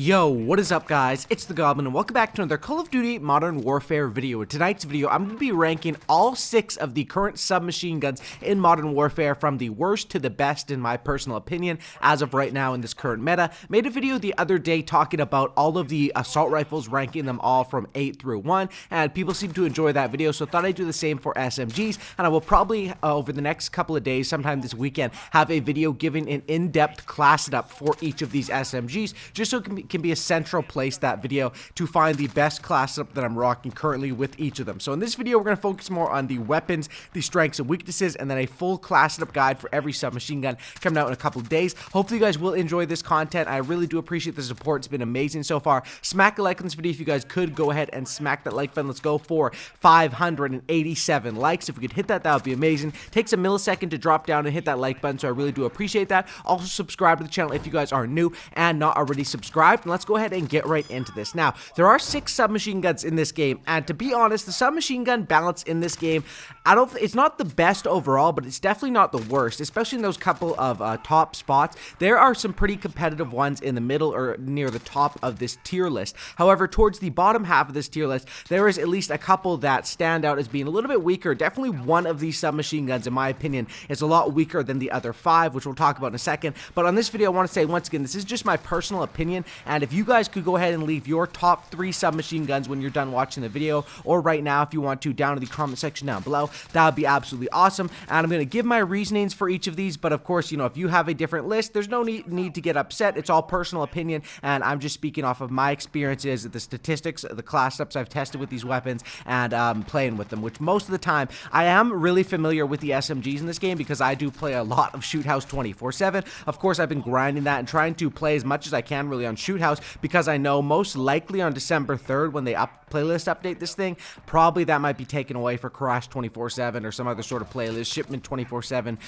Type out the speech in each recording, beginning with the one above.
Yo, what is up guys? It's the Goblin and welcome back to another Call of Duty Modern Warfare video. In tonight's video, I'm going to be ranking all 6 of the current submachine guns in Modern Warfare from the worst to the best in my personal opinion as of right now in this current meta. Made a video the other day talking about all of the assault rifles, ranking them all from 8 through 1, and people seem to enjoy that video, so I thought I'd do the same for SMGs, and I will probably over the next couple of days, sometime this weekend, have a video giving an in-depth class setup for each of these SMGs, just so it can be a central place, that video, to find the best class setup that I'm rocking currently with each of them. So in this video, we're going to focus more on the weapons, the strengths and weaknesses, and then a full class setup guide for every submachine gun coming out in a couple of days. Hopefully you guys will enjoy this content. I really do appreciate the support. It's been amazing so far. Smack a like on this video if you guys could. Go ahead and smack that like button. Let's go for 587 likes. If we could hit that, that would be amazing. Takes a millisecond to drop down and hit that like button, so I really do appreciate that. Also subscribe to the channel if you guys are new and not already subscribed. And let's go ahead and get right into this. Now, there are 6 submachine guns in this game, and to be honest, the submachine gun balance in this game, it's not the best overall, but it's definitely not the worst, especially in those couple of top spots. There are some pretty competitive ones in the middle or near the top of this tier list. However, towards the bottom half of this tier list, there is at least a couple that stand out as being a little bit weaker. Definitely one of these submachine guns, in my opinion, is a lot weaker than the other 5, which we'll talk about in a second. But on this video, I want to say, once again, this is just my personal opinion, and if you guys could go ahead and leave your top 3 submachine guns when you're done watching the video, or right now if you want to, down in the comment section down below, that would be absolutely awesome. And I'm going to give my reasonings for each of these, but of course, you know, if you have a different list, there's no need to get upset. It's all personal opinion, and I'm just speaking off of my experiences, the statistics, the class setups I've tested with these weapons, and playing with them, which most of the time, I am really familiar with the SMGs in this game because I do play a lot of Shoot House 24/7. Of course, I've been grinding that and trying to play as much as I can really on Shoot House, because I know most likely on December 3rd when they playlist update this thing, probably that might be taken away for Crash 24/7 or some other sort of playlist, Shipment 24/7,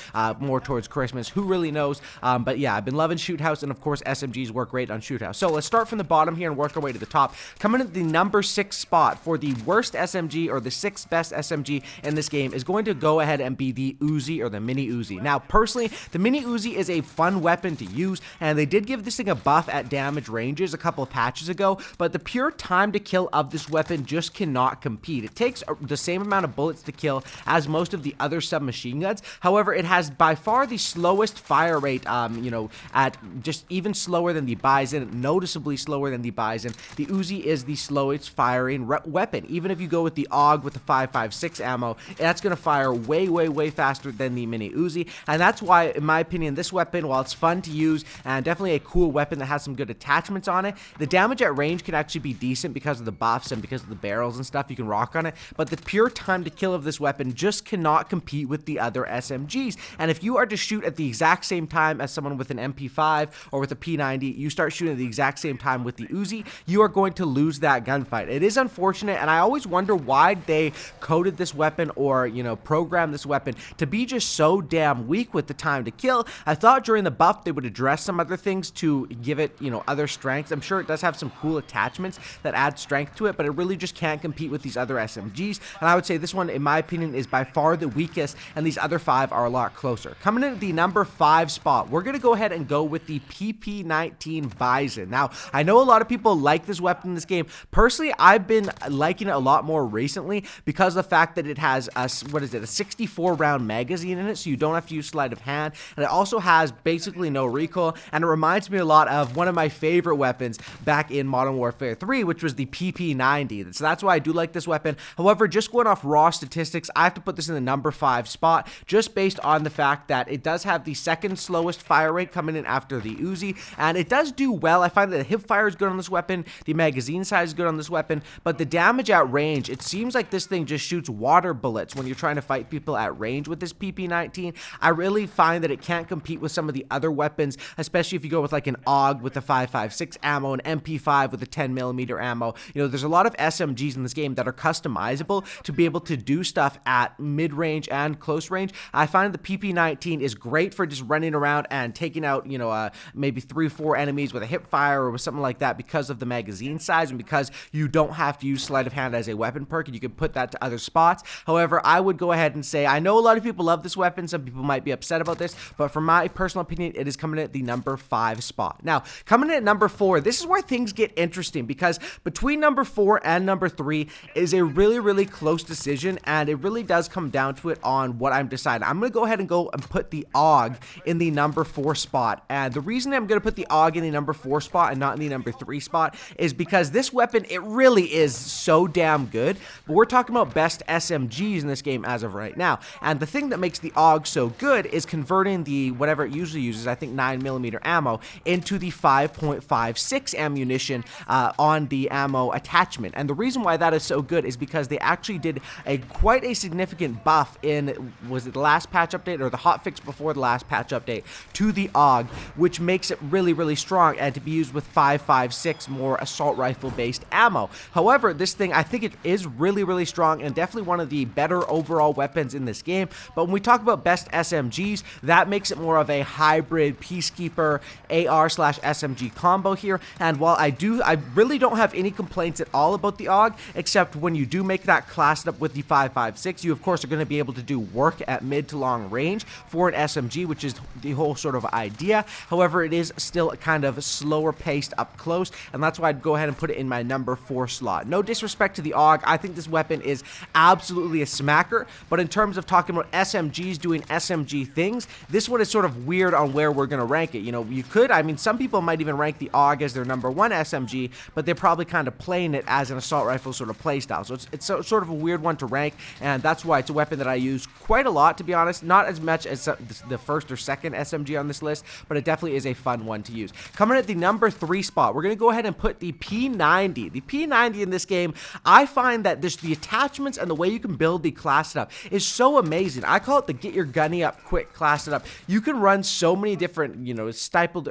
more towards Christmas, who really knows. But yeah, I've been loving Shoot House, and of course SMGs work great on Shoot House. So let's start from the bottom here and work our way to the top. Coming at the number 6 spot for the worst SMG, or the 6th best SMG in this game, is going to go ahead and be the Uzi, or the Mini Uzi. Now personally, the Mini Uzi is a fun weapon to use, and they did give this thing a buff at damage ranges a couple of patches ago, but the pure time to kill of this weapon just cannot compete. It takes the same amount of bullets to kill as most of the other submachine guns. However, it has by far the slowest fire rate, you know, at just even slower than the Bison, noticeably slower than the Bison. The Uzi is the slowest firing weapon. Even if you go with the AUG with the 5.56 ammo, that's going to fire way faster than the Mini Uzi, and that's why, in my opinion, this weapon, while it's fun to use and definitely a cool weapon that has some good attachments on it, the damage at range can actually be decent because of the buffs and because of the barrels and stuff you can rock on it, but the pure time to kill of this weapon just cannot compete with the other SMGs. And if you are to shoot at the exact same time as someone with an MP5 or with a P90, you start shooting at the exact same time with the Uzi, you are going to lose that gunfight. It is unfortunate, and I always wonder why they coded this weapon, or, you know, programmed this weapon to be just so damn weak with the time to kill. I thought during the buff they would address some other things to give it, you know, other strengths. I'm sure it does have some cool attachments that add strength to it, but it really just can't compete with these other SMGs, and I would say this one, in my opinion, is by far the weakest, and these other 5 are a lot closer. Coming in at the number 5 spot, we're going to go ahead and go with the PP19 Bison. Now, I know a lot of people like this weapon in this game. Personally, I've been liking it a lot more recently because of the fact that it has a 64 round magazine in it, so you don't have to use sleight of hand, and it also has basically no recoil, and it reminds me a lot of one of my favorite weapons back in Modern Warfare 3, which was the PP90. So that's why I do like this weapon. However, just going off raw statistics, I have to put this in the number 5 spot, just based on the fact that it does have the 2nd slowest fire rate coming in after the Uzi, and it does do well. I find that the hip fire is good on this weapon, the magazine size is good on this weapon, but the damage at range, it seems like this thing just shoots water bullets when you're trying to fight people at range with this PP19. I really find that it can't compete with some of the other weapons, especially if you go with like an AUG with the 5.56 ammo, an MP5 with a 10mm ammo. You know, there's a lot of SMGs in this game that are customizable to be able to do stuff at mid-range and close range. I find the PP19 is great for just running around and taking out, you know, maybe 3-4 enemies with a hip fire or with something like that because of the magazine size and because you don't have to use sleight of hand as a weapon perk, and you can put that to other spots. However, I would go ahead and say, I know a lot of people love this weapon, some people might be upset about this, but from my personal opinion, it is coming in at the number 5 spot. Now, coming in at number number 4, this is where things get interesting, because between number 4 and number 3 is a really close decision, and it really does come down to it on what I'm deciding. I'm going to go ahead and put the AUG in the number 4 spot, and the reason I'm going to put the AUG in the number 4 spot and not in the number 3 spot is because this weapon, it really is so damn good, but we're talking about best SMGs in this game as of right now, and the thing that makes the AUG so good is converting the, whatever it usually uses, I think 9mm ammo, into the 5.56 ammunition on the ammo attachment. And the reason why that is so good is because they actually did quite a significant buff in, was it the last patch update or the hotfix before the last patch update, to the AUG, which makes it really strong and to be used with 5.56 more assault rifle based ammo. However, this thing, I think it is really strong and definitely one of the better overall weapons in this game. But when we talk about best SMGs, that makes it more of a hybrid Peacekeeper AR/SMG combo here. And while I really don't have any complaints at all about the AUG, except when you do make that classed up with the 5.56, you of course are going to be able to do work at mid to long range for an SMG, which is the whole sort of idea. However, it is still kind of slower paced up close, and that's why I'd go ahead and put it in my number 4 slot. No disrespect to the AUG, I think this weapon is absolutely a smacker, but in terms of talking about SMGs doing SMG things, this one is sort of weird on where we're going to rank it. You know, you could, I mean, some people might even rank the AUG as their number 1 SMG, but they're probably kind of playing it as an assault rifle sort of playstyle. So it's sort of a weird one to rank, and that's why it's a weapon that I use quite a lot, to be honest. Not as much as the first or second SMG on this list, but it definitely is a fun one to use. Coming at the number 3 spot, we're going to go ahead and put the P90. The P90 in this game, I find that the attachments and the way you can build the class setup is so amazing. I call it the get your gunny up quick class setup. You can run so many different, you know, stippled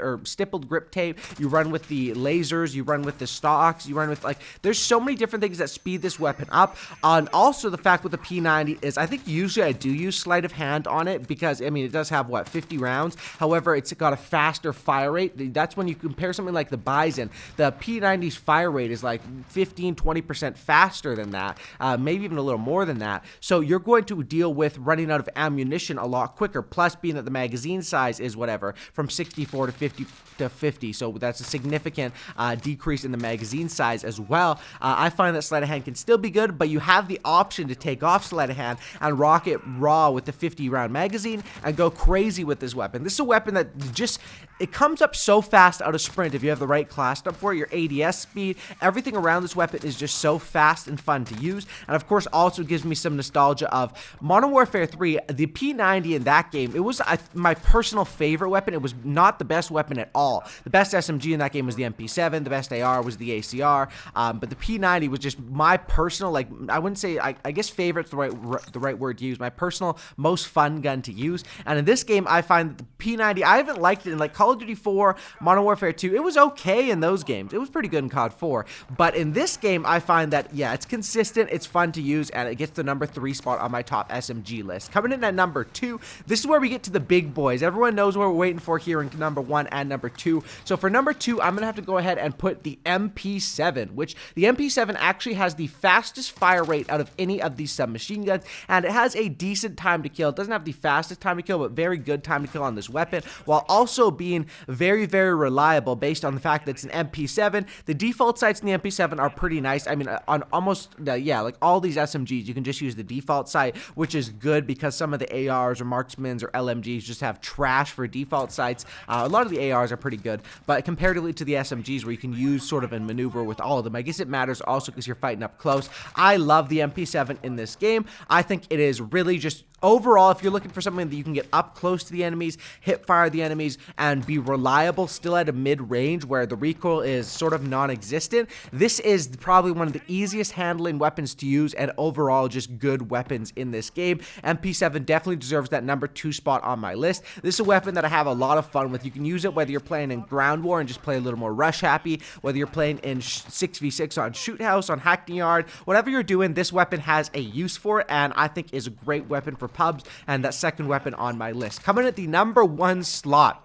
grip tape, you run with the lasers, you run with the stocks, you run with, like, there's so many different things that speed this weapon up. And also the fact with the P90 is I think usually I do use sleight of hand on it because, I mean, it does have, what, 50 rounds. However, it's got a faster fire rate. That's when you compare something like the Bison, the P90's fire rate is like 15-20% faster than that, maybe even a little more than that. So you're going to deal with running out of ammunition a lot quicker, plus being that the magazine size is whatever, from 64 to 50, so that's a significant decrease in the magazine size as well. I find that sleight of hand can still be good, but you have the option to take off sleight of hand and rock it raw with the 50 round magazine and go crazy with this weapon. This is a weapon that just, it comes up so fast out of sprint if you have the right class up for it. Your ADS speed, everything around this weapon is just so fast and fun to use, and of course also gives me some nostalgia of Modern Warfare 3. The P90 in that game, it was my personal favorite weapon. It was not the best weapon at all. The best SMG in that game was the MP7, the best AR was the ACR, but the P90 was just my personal, like, I wouldn't say, I guess favorite's the right word to use, my personal most fun gun to use. And in this game, I find that the P90, I haven't liked it in like Call of Duty 4, Modern Warfare 2. It was okay in those games. It was pretty good in COD 4, but in this game, I find that, yeah, it's consistent, it's fun to use, and it gets the number 3 spot on my top SMG list. Coming in at number 2, this is where we get to the big boys. Everyone knows what we're waiting for here in number 1 and number 2. So for number 2, I'm gonna have to go ahead and put the MP7, which the MP7 actually has the fastest fire rate out of any of these submachine guns, and it has a decent time to kill. It doesn't have the fastest time to kill, but very good time to kill on this weapon, while also being very reliable based on the fact that it's an MP7. The default sights in the MP7 are pretty nice. I mean, on almost, yeah, like all these SMGs, you can just use the default sight, which is good because some of the ARs or marksmans or LMGs just have trash for default sights. A lot of the ARs are pretty good, but comparatively to the SMGs where you can use sort of a maneuver with all of them, I guess it matters also because you're fighting up close. I love the MP7 in this game. I think it is really just overall, if you're looking for something that you can get up close to the enemies, hip fire the enemies, and be reliable still at a mid-range where the recoil is sort of non-existent, this is probably one of the easiest handling weapons to use and overall just good weapons in this game. MP7 definitely deserves that number 2 spot on my list. This is a weapon that I have a lot of fun with. You can use it whether you're playing in ground war and just play a little more rush happy, whether you're playing in 6v6 on shoot house, on hackney yard, whatever you're doing, this weapon has a use for it, and I think is a great weapon for pubs, and that second weapon on my list. Coming at the number 1 slot,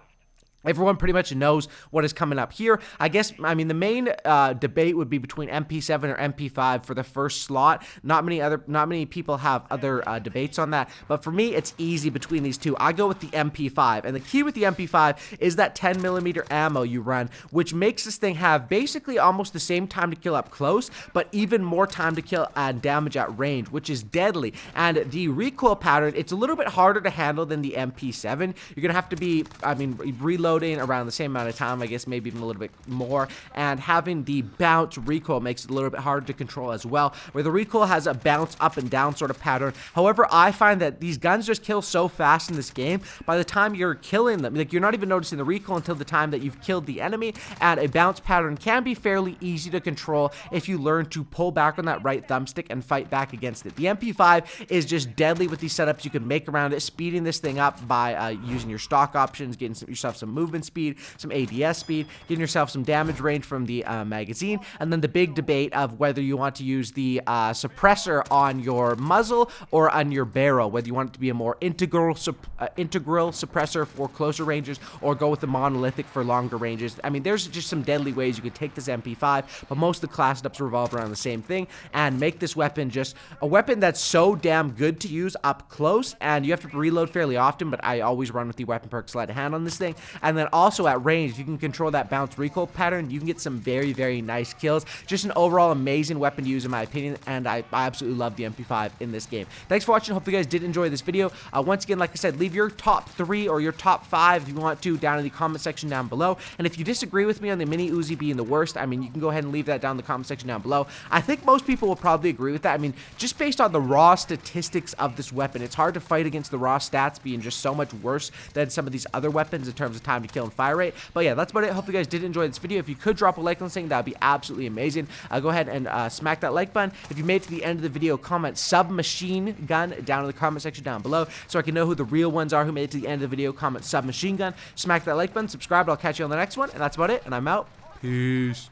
Everyone pretty much knows what is coming up here. I guess, I mean, the main debate would be between MP7 or MP5 for the first slot. Not many people have other debates on that, but for me, it's easy between these two. I go with the MP5, and the key with the MP5 is that 10mm ammo you run, which makes this thing have basically almost the same time to kill up close, but even more time to kill and damage at range, which is deadly. And the recoil pattern, it's a little bit harder to handle than the MP7. You're gonna have to be, I mean, reload around the same amount of time, I guess maybe even a little bit more, and having the bounce recoil makes it a little bit harder to control as well, where the recoil has a bounce up and down sort of pattern. However, I find that these guns just kill so fast in this game, by the time you're killing them, like, you're not even noticing the recoil until the time that you've killed the enemy, and a bounce pattern can be fairly easy to control if you learn to pull back on that right thumbstick and fight back against it. The MP5 is just deadly with these setups you can make around it, speeding this thing up by using your stock options, getting yourself some movement speed, some ADS speed, getting yourself some damage range from the magazine, and then the big debate of whether you want to use the suppressor on your muzzle or on your barrel, whether you want it to be a more integral suppressor for closer ranges or go with the monolithic for longer ranges. I mean, there's just some deadly ways you could take this MP5, but most of the class setups revolve around the same thing and make this weapon just a weapon that's so damn good to use up close, and you have to reload fairly often, but I always run with the weapon perk sleight of hand on this thing. And then also at range, if you can control that bounce recoil pattern, you can get some very, very nice kills. Just an overall amazing weapon to use in my opinion, and I absolutely love the MP5 in this game. Thanks for watching. Hope you guys did enjoy this video. Once again, like I said, leave your top 3 or your top 5 if you want to down in the comment section down below. And if you disagree with me on the mini Uzi being the worst, I mean, you can go ahead and leave that down in the comment section down below. I think most people will probably agree with that. I mean, just based on the raw statistics of this weapon, it's hard to fight against the raw stats being just so much worse than some of these other weapons in terms of time to kill and fire rate. But yeah, that's about it. Hope you guys did enjoy this video. If you could drop a like on this thing, that would be absolutely amazing. Go ahead and smack that like button. If you made it to the end of the video, comment submachine gun down in the comment section down below so I can know who the real ones are who made it to the end of the video. Comment submachine gun. Smack that like button, subscribe. I'll catch you on the next one. And that's about it. And I'm out. Peace.